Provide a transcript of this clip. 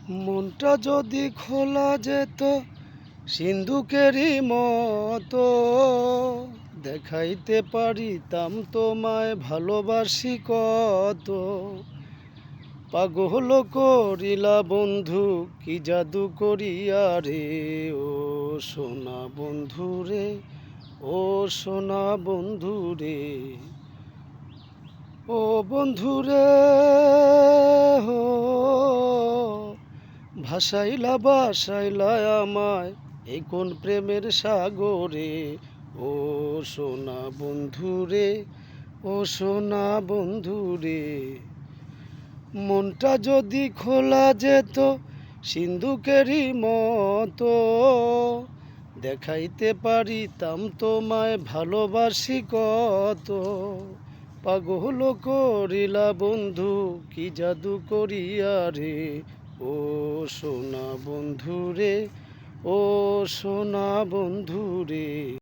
মনটা যদি খোলা যেত সিন্ধুকেরই মতো, দেখাইতে পারিতাম তোমায় ভালোবাসি কত। পাগল করিলা বন্ধু কি জাদু করিয়া রে, ও সোনা বন্ধু রে, ও সোনা বন্ধু রে, ও বন্ধু রে, ও ভাসাইলা বাসাইলা আমায় এই কোন প্রেমের সাগরে, ও সোনা বন্ধু রে, ও সোনা বন্ধু রে। মনটা যদি খোলা যেত সিন্ধুকেরই মতো, দেখাইতে পারিতাম তোমায় ভালোবাসি কত। পাগল করিলা বন্ধু কি জাদু করিয়া রে, ও সোনা বন্ধু রে, ও সোনা বন্ধু রে।